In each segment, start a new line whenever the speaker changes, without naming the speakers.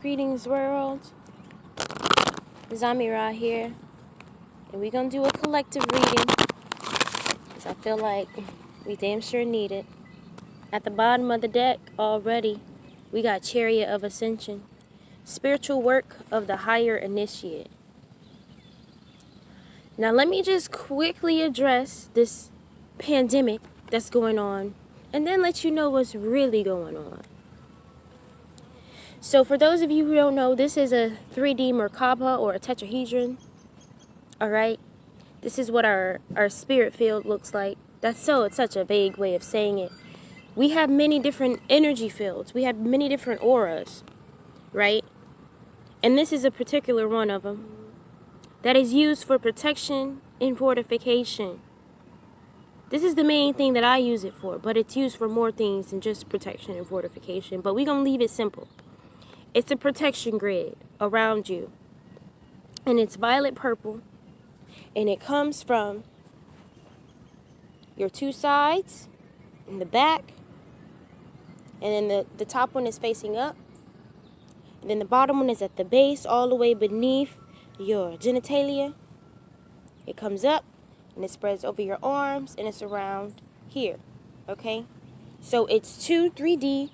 Greetings world, Zami'Ra here, and we're gonna do a collective reading, because I feel like we damn sure need it. At the bottom of the deck already, we got Chariot of Ascension, spiritual work of the higher initiate. Now let me just quickly address this pandemic that's going on, and then let you know what's really going on. So for those of you who don't know, this is a 3D MerKaBa or a tetrahedron. Alright? This is what our spirit field looks like. It's such a vague way of saying it. We have many different energy fields. We have many different auras. Right? And this is a particular one of them. That is used for protection and fortification. This is the main thing that I use it for. But it's used for more things than just protection and fortification. But we're going to leave it simple. It's a protection grid around you. And it's violet purple. And it comes from your two sides and the back. And then the top one is facing up. And then the bottom one is at the base, all the way beneath your genitalia. It comes up and it spreads over your arms and it's around here. Okay? So it's two 3D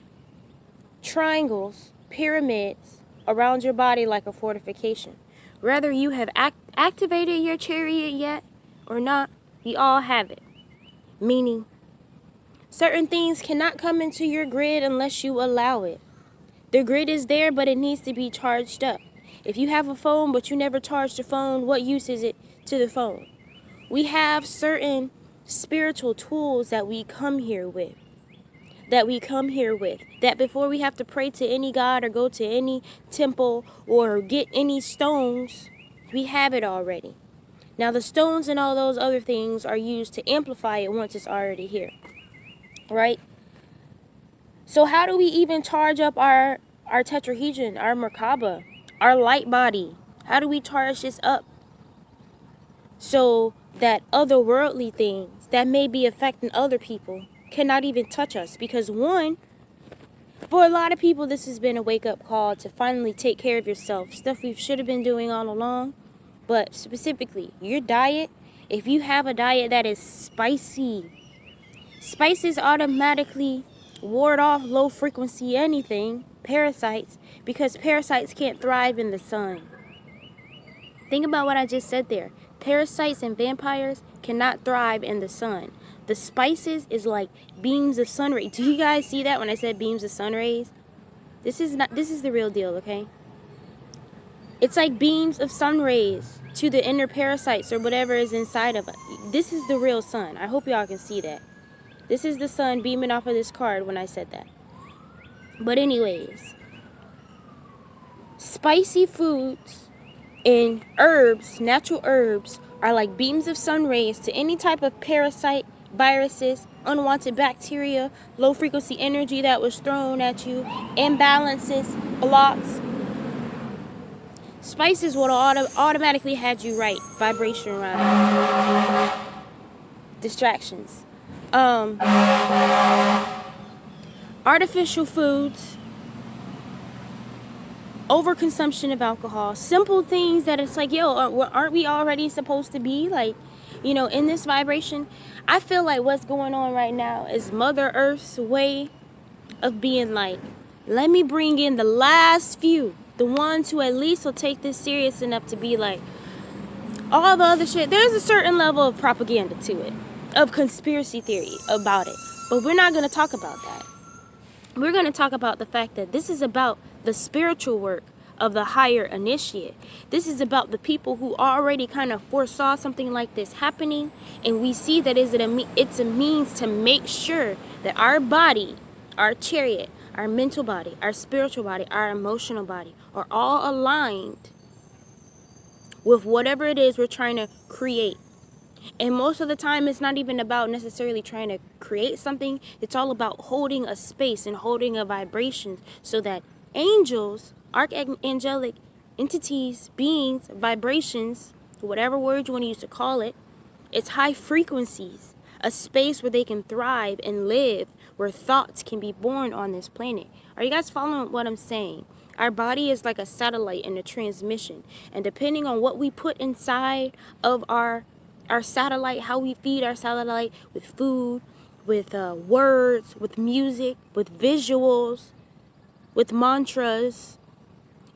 triangles, pyramids around your body like a fortification. Whether you have activated your chariot yet or not, we all have it. Meaning, certain things cannot come into your grid unless you allow it. The grid is there, but it needs to be charged up. If you have a phone, but you never charge the phone, what use is it to the phone? We have certain spiritual tools that we come here with. That before we have to pray to any god or go to any temple or get any stones, we have it already. Now the stones and all those other things are used to amplify it once it's already here. Right? So how do we even charge up our tetrahedron, our MerKaBa, our light body? How do we charge this up? So that otherworldly things that may be affecting other people cannot even touch us, because one, for a lot of people this has been a wake-up call to finally take care of yourself, stuff we should have been doing all along. But specifically your diet, if you have a diet that is spicy, spices automatically ward off low frequency anything, parasites, because parasites can't thrive in the sun. Think about what I just said there. Parasites and vampires cannot thrive in the sun. The spices is like beams of sun rays. Do you guys see that when I said beams of sun rays? This is the real deal, okay? It's like beams of sun rays to the inner parasites or whatever is inside of it. This is the real sun. I hope y'all can see that. This is the sun beaming off of this card when I said that. But anyways, spicy foods and herbs, natural herbs, are like beams of sun rays to any type of parasite, viruses, unwanted bacteria, low frequency energy that was thrown at you, imbalances, blocks. Spices would automatically had you right, vibration rise, distractions. Artificial foods, overconsumption of alcohol, simple things that it's like, yo, aren't we already supposed to be like, you know, in this vibration? I feel like what's going on right now is Mother Earth's way of being like, let me bring in the last few, the ones who at least will take this serious enough to be like, all the other shit, there's a certain level of propaganda to it, of conspiracy theory about it. But we're not going to talk about that. We're going to talk about the fact that this is about the spiritual work of the higher initiate. This is about the people who already kind of foresaw something like this happening, and we see that it's a means to make sure that our body, our chariot, our mental body, our spiritual body, our emotional body are all aligned with whatever it is we're trying to create. And most of the time, it's not even about necessarily trying to create something. It's all about holding a space and holding a vibration so that angels, archangelic entities, beings, vibrations, whatever word you want to use to call it, it's high frequencies, a space where they can thrive and live, where thoughts can be born on this planet. Are you guys following what I'm saying? Our body is like a satellite in a transmission. And depending on what we put inside of our satellite, how we feed our satellite with food, with words, with music, with visuals, with mantras,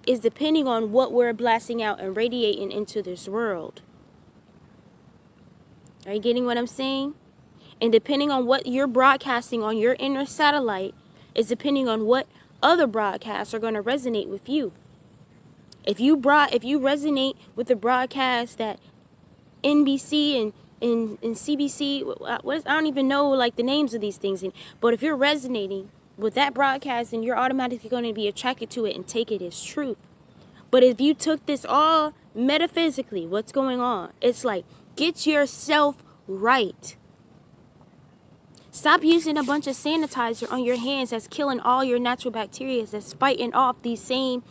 is depending on what we're blasting out and radiating into this world. Are you getting what I'm saying? And depending on what you're broadcasting on your inner satellite is depending on what other broadcasts are going to resonate with you. If you resonate with the broadcast that NBC and CBC, I don't even know like the names of these things, but if you're resonating with that broadcast, then you're automatically going to be attracted to it and take it as truth. But if you took this all metaphysically, what's going on? It's like, get yourself right. Stop using a bunch of sanitizer on your hands that's killing all your natural bacteria, that's fighting off these same,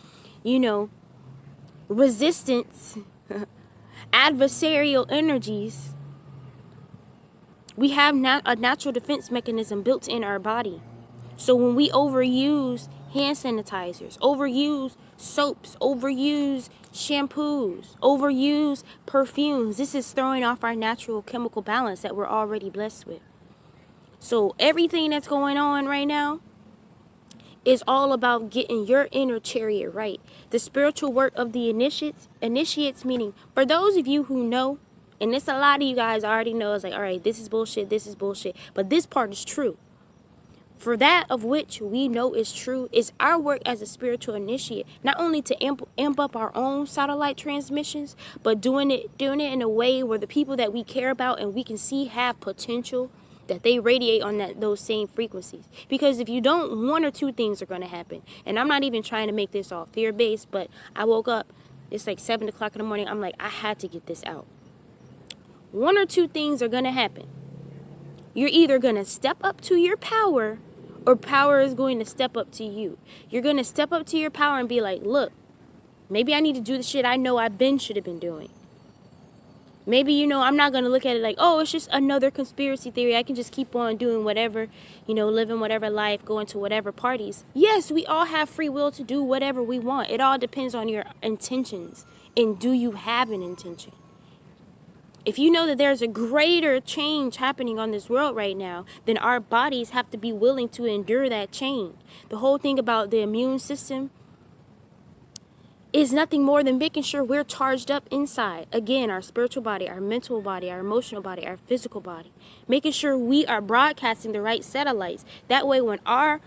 resistance, adversarial energies. We have a natural defense mechanism built in our body. So when we overuse hand sanitizers, overuse soaps, overuse shampoos, overuse perfumes, this is throwing off our natural chemical balance that we're already blessed with. So everything that's going on right now is all about getting your inner chariot right. The spiritual work of the initiates meaning, for those of you who know, and it's a lot of you guys already know, it's like, all right, this is bullshit, but this part is true. For that of which we know is true is our work as a spiritual initiate, not only to amp up our own satellite transmissions, but doing it in a way where the people that we care about and we can see have potential, that they radiate on those same frequencies. Because if you don't, one or two things are going to happen. And I'm not even trying to make this all fear-based, but I woke up, it's like 7 o'clock in the morning, I'm like, I had to get this out. One or two things are going to happen. You're either going to step up to your power, or power is going to step up to you. You're going to step up to your power and be like, look, maybe I need to do the shit I know I should have been doing. Maybe, I'm not going to look at it like, oh, it's just another conspiracy theory. I can just keep on doing whatever, living whatever life, going to whatever parties. Yes, we all have free will to do whatever we want. It all depends on your intentions. And do you have an intention? If you know that there's a greater change happening on this world right now, then our bodies have to be willing to endure that change. The whole thing about the immune system is nothing more than making sure we're charged up inside. Again, our spiritual body, our mental body, our emotional body, our physical body. Making sure we are broadcasting the right satellites. That way when our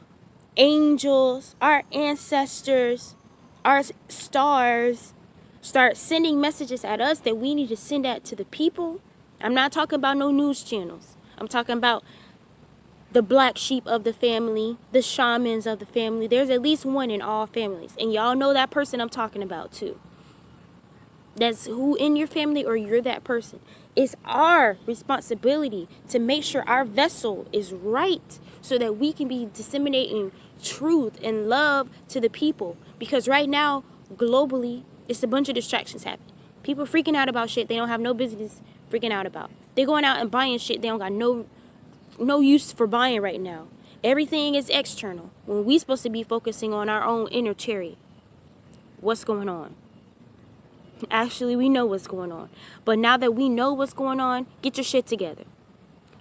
angels, our ancestors, our stars start sending messages at us, that we need to send that to the people. I'm not talking about no news channels. I'm talking about the black sheep of the family, the shamans of the family. There's at least one in all families. And y'all know that person I'm talking about too. That's who in your family, or you're that person. It's our responsibility to make sure our vessel is right so that we can be disseminating truth and love to the people. Because right now, globally, it's a bunch of distractions happening. People freaking out about shit they don't have no business freaking out about. They're going out and buying shit they don't got no use for buying right now. Everything is external when we supposed to be focusing on our own inner chariot. What's going on? Actually, we know what's going on. But now that we know what's going on, get your shit together.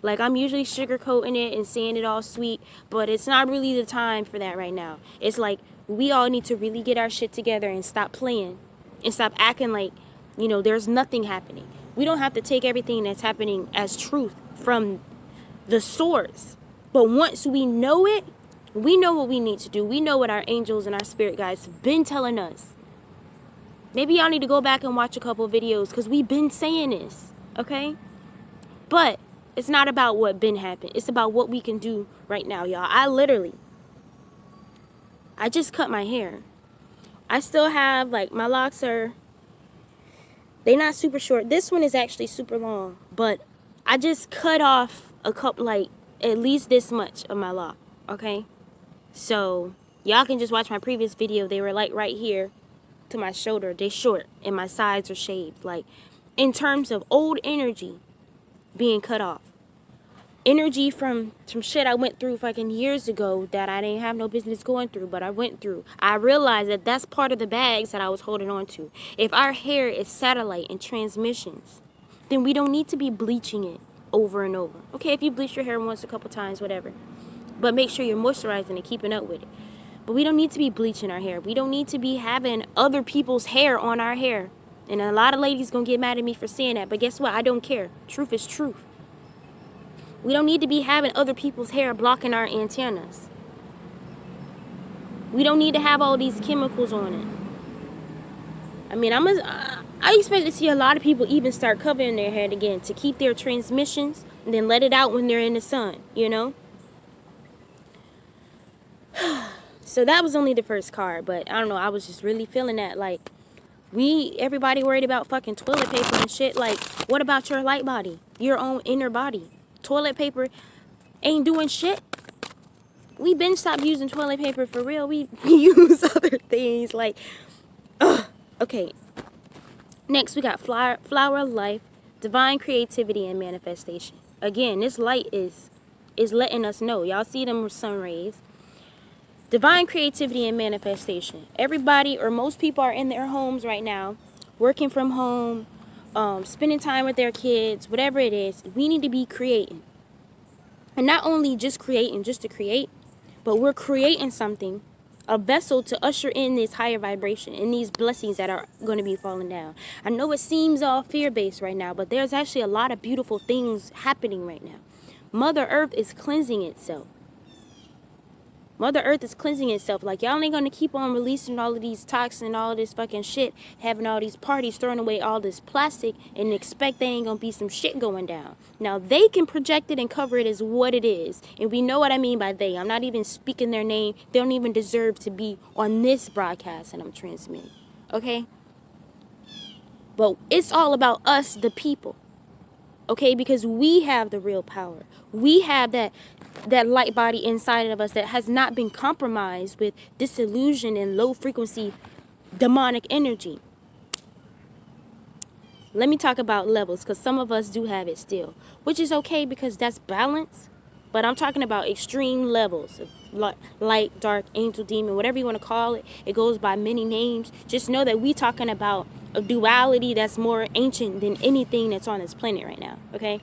Like, I'm usually sugarcoating it and saying it all sweet, but it's not really the time for that right now. It's like we all need to really get our shit together and stop playing and stop acting like, there's nothing happening. We don't have to take everything that's happening as truth from the source. But once we know it, we know what we need to do. We know what our angels and our spirit guides have been telling us. Maybe y'all need to go back and watch a couple of videos, because we've been saying this, okay? But it's not about what been happened. It's about what we can do right now, y'all. I just cut my hair. I still have, my locks they're not super short. This one is actually super long, but I just cut off a couple, at least this much of my lock, okay? So y'all can just watch my previous video. They were right here to my shoulder. They short and my sides are shaved. In terms of old energy being cut off, energy from some shit I went through fucking years ago that I didn't have no business going through, but I went through. I realized that that's part of the bags that I was holding on to. If our hair is satellite and transmissions, then we don't need to be bleaching it over and over. Okay, if you bleach your hair once a couple times, whatever. But make sure you're moisturizing and keeping up with it. But we don't need to be bleaching our hair. We don't need to be having other people's hair on our hair. And a lot of ladies gonna get mad at me for saying that. But guess what? I don't care. Truth is truth. We don't need to be having other people's hair blocking our antennas. We don't need to have all these chemicals on it. I mean, I expect to see a lot of people even start covering their head again to keep their transmissions and then let it out when they're in the sun, you know? So that was only the first card, but I don't know, I was just really feeling that, like, everybody worried about fucking toilet paper and shit. Like, what about your light body? Your own inner body? Toilet paper ain't doing shit. We been stopped using toilet paper for real. We use other things like, okay. Next we got flower of life, divine creativity and manifestation. Again, this light is letting us know. Y'all see them sun rays. Divine creativity and manifestation. Everybody or most people are in their homes right now, working from home, spending time with their kids, whatever it is. We need to be creating. And not only just creating just to create, but we're creating something, a vessel to usher in this higher vibration and these blessings that are going to be falling down. I know it seems all fear-based right now, but there's actually a lot of beautiful things happening right now. Mother Earth is cleansing itself. Mother Earth is cleansing itself. Like, y'all ain't going to keep on releasing all of these toxins and all this fucking shit, having all these parties, throwing away all this plastic, and expect there ain't going to be some shit going down. Now, they can project it and cover it as what it is. And we know what I mean by they. I'm not even speaking their name. They don't even deserve to be on this broadcast that I'm transmitting. Okay? But it's all about us, the people. Okay? Because we have the real power. We have that light body inside of us that has not been compromised with disillusion and low frequency demonic energy. Let me talk about levels, because some of us do have it still, which is okay because that's balance. But I'm talking about extreme levels of light, dark, angel, demon, whatever you want to call it. It goes by many names. Just know that we talking about a duality that's more ancient than anything that's on this planet right now. Okay?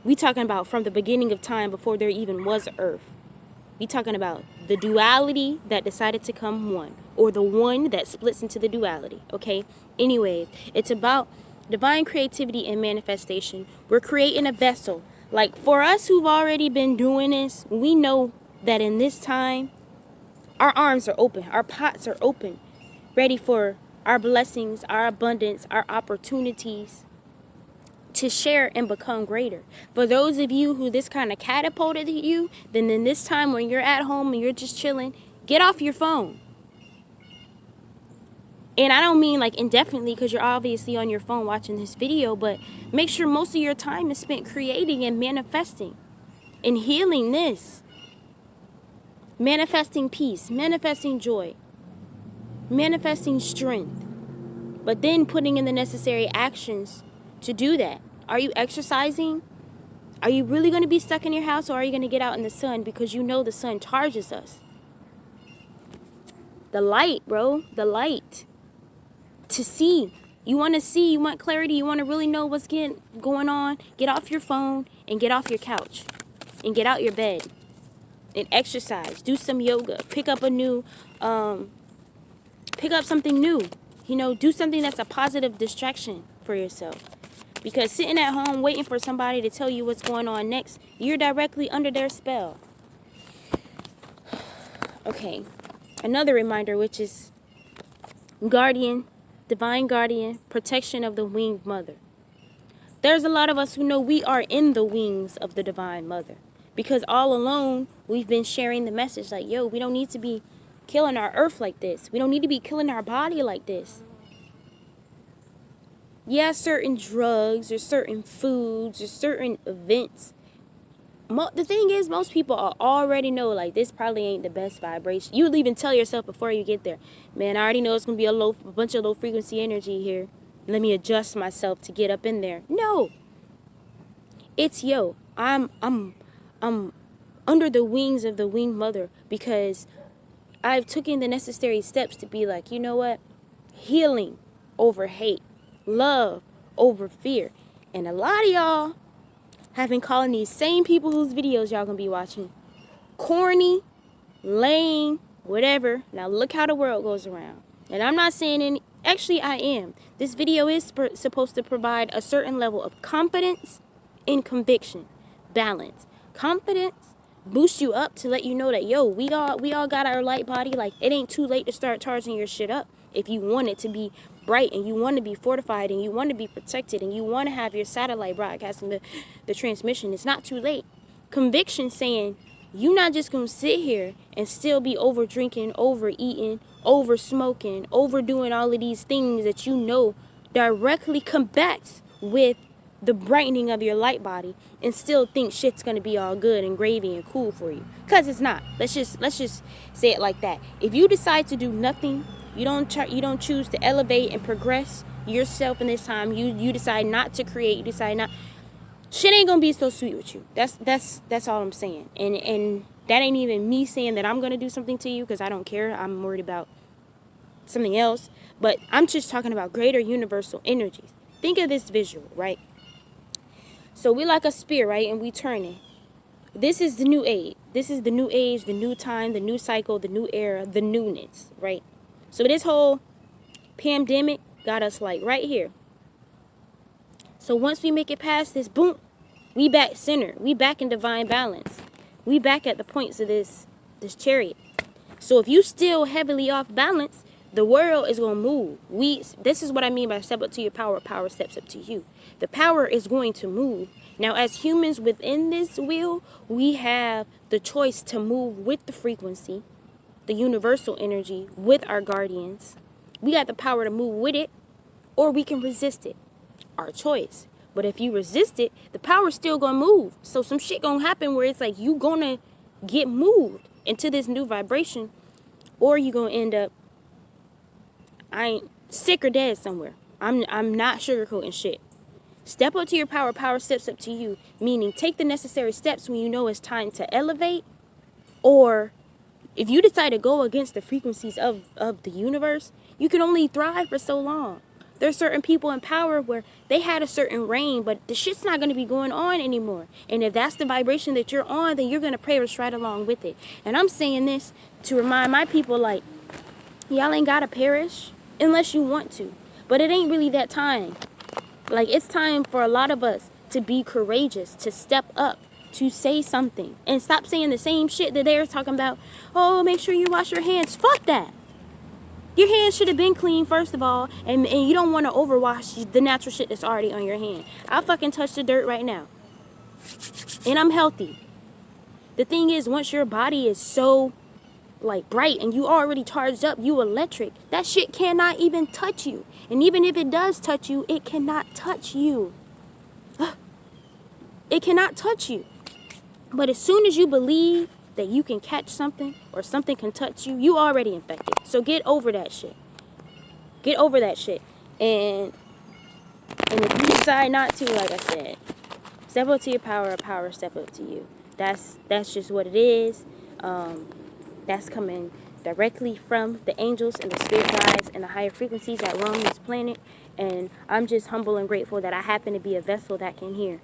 We talking about from the beginning of time, before there even was Earth. We talking about the duality that decided to come one, or the one that splits into the duality. Okay? Anyways, it's about divine creativity and manifestation. We're creating a vessel. Like, for us who've already been doing this, we know that in this time, our arms are open, our pots are open, ready for our blessings, our abundance, our opportunities to share and become greater. For those of you who this kind of catapulted you, then in this time when you're at home and you're just chilling, get off your phone. And I don't mean like indefinitely, because you're obviously on your phone watching this video, but make sure most of your time is spent creating and manifesting and healing this. Manifesting peace, manifesting joy, manifesting strength, but then putting in the necessary actions to do that. Are you exercising? Are you really going to be stuck in your house, or are you going to get out in the sun, because you know the sun charges us? The light, bro, the light. To see. You want to see, you want clarity, you want to really know what's going on. Get off your phone and get off your couch and get out your bed and exercise. Do some yoga. Pick up something new. You know, do something that's a positive distraction for yourself. Because sitting at home waiting for somebody to tell you what's going on next, you're directly under their spell. Okay. Another reminder, which is guardian, divine guardian, protection of the winged mother. There's a lot of us who know we are in the wings of the divine mother. Because all alone, we've been sharing the message like, yo, we don't need to be killing our earth like this. We don't need to be killing our body like this. Yeah, certain drugs or certain foods or certain events. The thing is, most people already know, like, this probably ain't the best vibration. You'll even tell yourself before you get there, man, I already know it's going to be a bunch of low frequency energy here. Let me adjust myself to get up in there. No. It's I'm under the wings of the winged mother because I've taken the necessary steps to be like, you know what? Healing over hate, love over fear. And a lot of y'all have been calling these same people whose videos y'all gonna be watching corny, lame, whatever. Now look how the world goes around. And I'm not saying any, actually I am. This video is supposed to provide a certain level of confidence and conviction, balance. Confidence boost you up to let you know that, yo, we all got our light body. Like, it ain't too late to start charging your shit up. If you want it to be bright and you want to be fortified and you want to be protected and you want to have your satellite broadcasting the transmission, it's not too late. Conviction saying you not just going to sit here and still be over drinking, over eating, over smoking, overdoing all of these things that you know directly combats with the brightening of your light body and still think shit's gonna be all good and gravy and cool for you, because it's not. Let's just say it like that. If you decide to do nothing, you don't choose to elevate and progress yourself in this time, you decide not to create, you decide not, shit ain't gonna be so sweet with you. That's all I'm saying. And that ain't even me saying that I'm gonna do something to you, because I don't care. I'm worried about something else. But I'm just talking about greater universal energies. Think of this visual, right? So we like a spear, right? And we turn it. This is the new age. This is the new age, the new time, the new cycle, the new era, the newness, right? So this whole pandemic got us like right here. So once we make it past this, boom, we back center. We back in divine balance. We back at the points of this chariot. So if you still heavily off balance, the world is going to move. This is what I mean by step up to your power. Power steps up to you. The power is going to move. Now, as humans within this wheel, we have the choice to move with the frequency, the universal energy, with our guardians. We got the power to move with it, or we can resist it. Our choice. But if you resist it, the power's still going to move. So some shit going to happen where it's like you going to get moved into this new vibration, or you going to end up sick or dead somewhere. I'm not sugarcoating shit. Step up to your power. Power steps up to you. Meaning take the necessary steps when you know it's time to elevate. Or if you decide to go against the frequencies of the universe, you can only thrive for so long. There's certain people in power where they had a certain reign, but the shit's not going to be going on anymore. And if that's the vibration that you're on, then you're going to perish right along with it. And I'm saying this to remind my people, like, y'all ain't got to perish unless you want to. But it ain't really that time. Like, it's time for a lot of us to be courageous, to step up, to say something. And stop saying the same shit that they're talking about. Oh, make sure you wash your hands. Fuck that. Your hands should have been clean, first of all. And you don't want to overwash the natural shit that's already on your hand. I'll fucking touch the dirt right now. And I'm healthy. The thing is, once your body is so like bright and you already charged up, you electric, that shit cannot even touch you. And even if it does touch you, it cannot touch you. It cannot touch you. But as soon as you believe that you can catch something or something can touch you, you already infected. So get over that shit. Get over that shit. And if you decide not to, like I said, step up to your power, power step up to you. That's just what it is. That's coming directly from the angels and the spirit guides and the higher frequencies that roam this planet. And I'm just humble and grateful that I happen to be a vessel that can hear.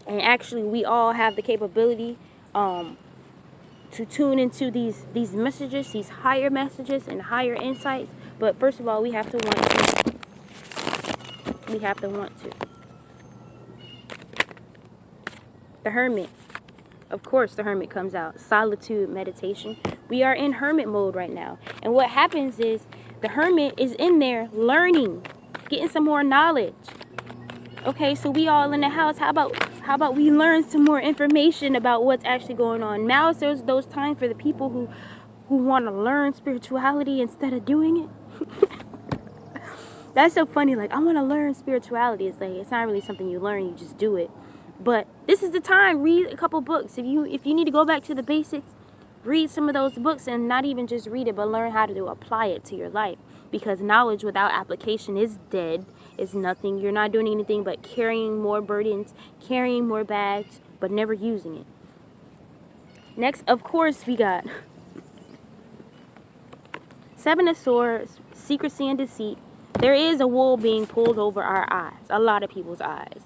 And actually, we all have the capability to tune into these messages, these higher messages and higher insights. But first of all, we have to want to. We have to want to. The Hermit. Of course, the Hermit comes out. Solitude, meditation. We are in Hermit mode right now. And what happens is the Hermit is in there learning, getting some more knowledge. Okay, so we all in the house. How about we learn some more information about what's actually going on? Now there's those times for the people who want to learn spirituality instead of doing it. That's so funny. Like, I want to learn spirituality. It's like, it's not really something you learn, you just do it. But this is the time. Read a couple books. If you need to go back to the basics, Read some of those books, and not even just read it, but learn how to apply it to your life. Because knowledge without application is dead. It's nothing. You're not doing anything but carrying more burdens, carrying more bags, but never using it. Next, of course, we got Seven of Swords, secrecy and deceit. There is a wool being pulled over our eyes, a lot of people's eyes.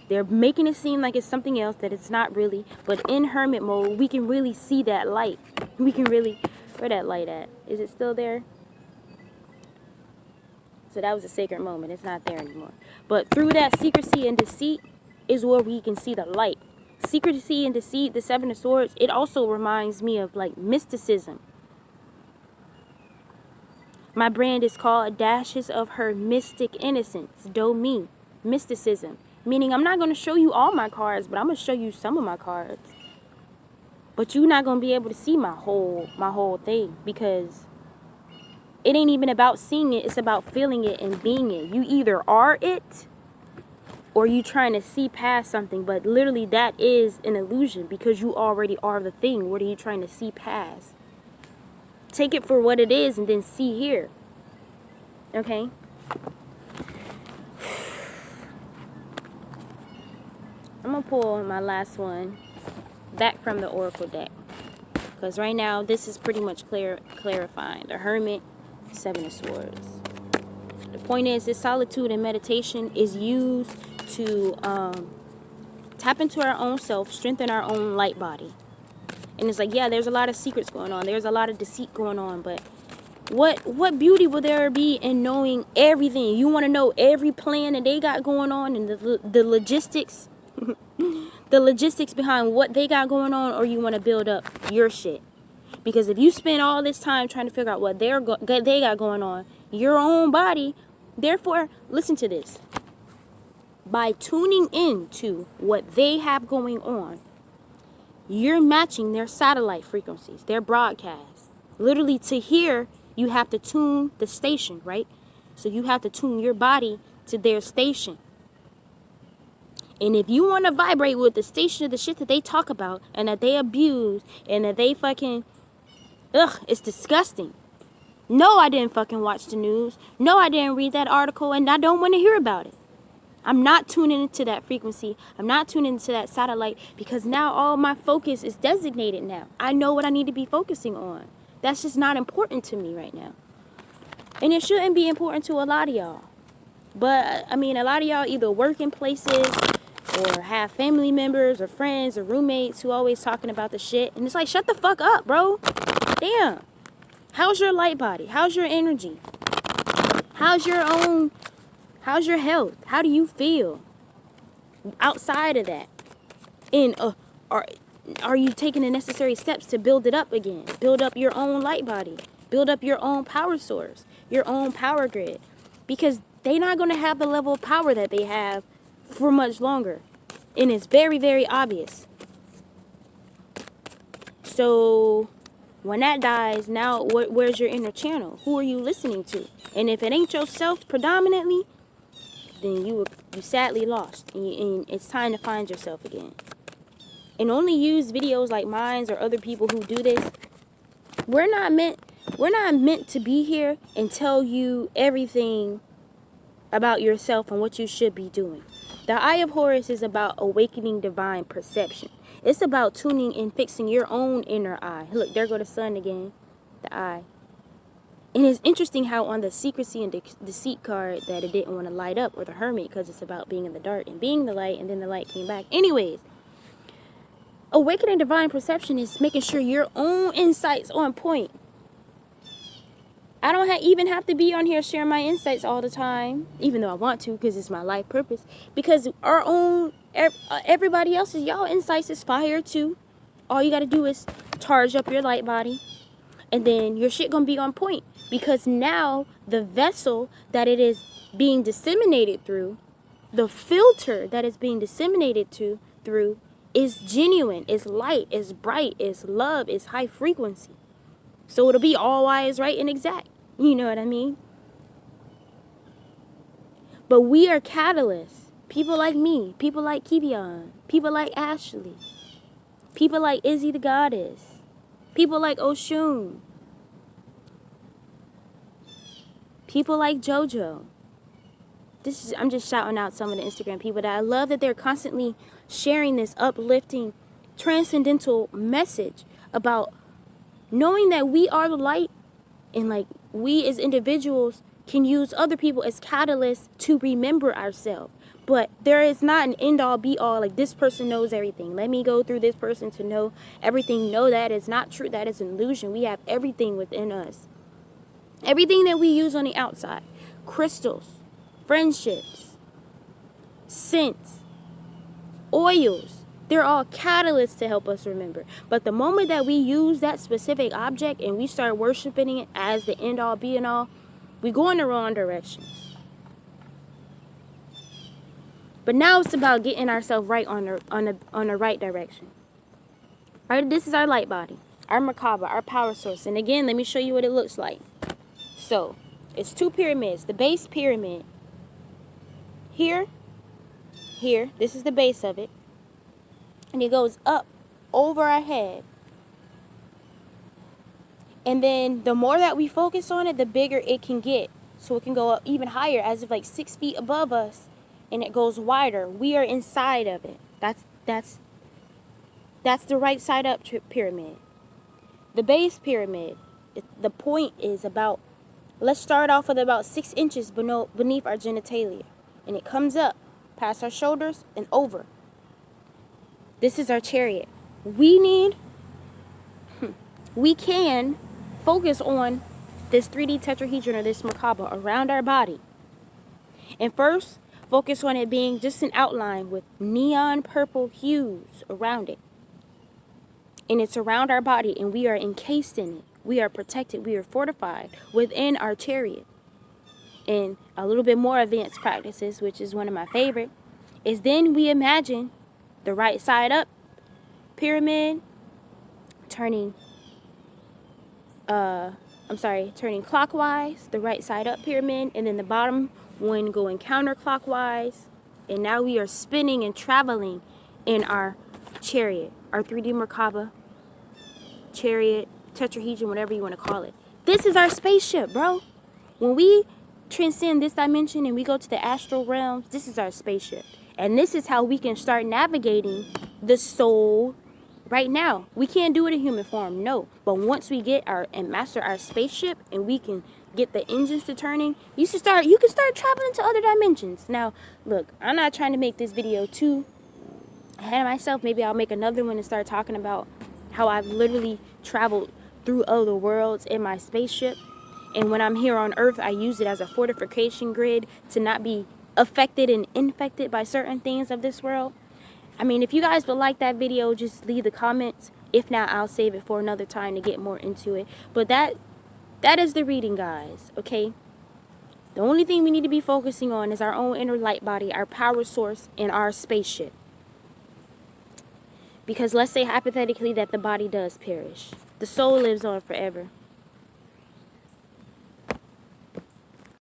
They're making it seem like it's something else that it's not really. But in hermit mode, we can really see that light. We can really... Where that light at? Is it still there? So that was a sacred moment. It's not there anymore. But through that secrecy and deceit is where we can see the light. Secrecy and deceit, the Seven of Swords, it also reminds me of like mysticism. My brand is called Dashes of Her Mystic Innocence, Do-Me, mysticism. Meaning I'm not going to show you all my cards, but I'm going to show you some of my cards. But you're not going to be able to see my whole thing, because it ain't even about seeing it. It's about feeling it and being it. You either are it or you trying to see past something. But literally that is an illusion, because you already are the thing. What are you trying to see past? Take it for what it is and then see here. Okay? I'm going to pull my last one back from the Oracle deck. Because right now, this is pretty much clarifying. The Hermit, Seven of Swords. The point is, this solitude and meditation is used to tap into our own self, strengthen our own light body. And it's like, yeah, there's a lot of secrets going on. There's a lot of deceit going on. But what beauty will there be in knowing everything? You want to know every plan that they got going on and the logistics. The logistics behind what they got going on, or you want to build up your shit. Because if you spend all this time trying to figure out what they got going on, your own body, therefore, listen to this. By tuning in to what they have going on, you're matching their satellite frequencies, their broadcasts. Literally, to hear, you have to tune the station, right? So you have to tune your body to their station. And if you want to vibrate with the station of the shit that they talk about and that they abuse and that they fucking... Ugh, it's disgusting. No, I didn't fucking watch the news. No, I didn't read that article, and I don't want to hear about it. I'm not tuning into that frequency. I'm not tuning into that satellite, because now all my focus is designated now. I know what I need to be focusing on. That's just not important to me right now. And it shouldn't be important to a lot of y'all. But, I mean, a lot of y'all either work in places or have family members or friends or roommates who always talking about the shit. And it's like, shut the fuck up, bro. Damn. How's your light body? How's your energy? How's your health? How do you feel outside of that? And are you taking the necessary steps to build it up again? Build up your own light body. Build up your own power source, your own power grid. Because they're not going to have the level of power that they have for much longer. And it's very, very obvious. So when that dies, now where's your inner channel? Who are you listening to? And if it ain't yourself predominantly, then you sadly lost. And it's time to find yourself again. And only use videos like mine or other people who do this. We're not meant to be here and tell you everything about yourself and what you should be doing. The Eye of Horus is about awakening divine perception. It's about tuning and fixing your own inner eye. Look, there go the sun again. The eye. And it's interesting how on the secrecy and deceit card that it didn't want to light up, or the Hermit, because it's about being in the dark and being the light, and then the light came back. Anyways, awakening divine perception is making sure your own insights on point. I don't even have to be on here sharing my insights all the time, even though I want to, because it's my life purpose. Because our own, everybody else's, y'all insights is fire too. All you got to do is charge up your light body, and then your shit gonna be on point. Because now the vessel that it is being disseminated through, the filter that it's being disseminated through is genuine, is light, is bright, is love, is high frequency. So it'll be all wise, right, and exact. You know what I mean? But we are catalysts. People like me, people like Kivion, people like Ashley, people like Izzy the Goddess, People like Oshun. People like JoJo. I'm just shouting out some of the Instagram people that I love, that they're constantly sharing this uplifting, transcendental message about knowing that we are the light, and like we as individuals can use other people as catalysts to remember ourselves. But there is not an end all be all, like this person knows everything. Let me go through this person to know everything. No, that is not true. That is an illusion. We have everything within us. Everything that we use on the outside. Crystals, friendships, scents, oils. They're all catalysts to help us remember. But the moment that we use that specific object and we start worshiping it as the end all be and all, we go in the wrong directions. But now it's about getting ourselves right on the right direction. Right, this is our light body, our MerKaBa, our power source. And again, let me show you what it looks like. So it's 2 pyramids. The base pyramid here. This is the base of it. And it goes up over our head. And then the more that we focus on it, the bigger it can get. So it can go up even higher, as if like 6 feet above us. And it goes wider. We are inside of it. That's the right side up pyramid. The base pyramid, the point is about, let's start off with about 6 inches beneath our genitalia. And it comes up past our shoulders and over. This is our chariot. We can focus on this 3D tetrahedron or this MerKaBa around our body. And first, focus on it being just an outline with neon purple hues around it. And it's around our body, and we are encased in it. We are protected. We are fortified within our chariot. And a little bit more advanced practices, which is one of my favorite, is then we imagine the right side up pyramid turning clockwise, the right side up pyramid, and then the bottom one going counterclockwise. And now we are spinning and traveling in our chariot, our 3D MerKaBa chariot, tetrahedron, whatever you want to call it. This is our spaceship, bro. When we transcend this dimension and we go to the astral realms, this is our spaceship. And this is how we can start navigating the soul right now. We can't do it in human form, no. But once we get and master our spaceship and we can get the engines to turning, you can start traveling to other dimensions. Now, look, I'm not trying to make this video too ahead of myself. Maybe I'll make another one and start talking about how I've literally traveled through other worlds in my spaceship. And when I'm here on Earth, I use it as a fortification grid to not be affected and infected by certain things of this world. I mean, if you guys would like that video, just leave the comments. If not, I'll save it for another time to get more into it. But that is the reading, guys, okay? The only thing we need to be focusing on is our own inner light body, our power source, and our spaceship. Because let's say hypothetically that the body does perish. The soul lives on forever.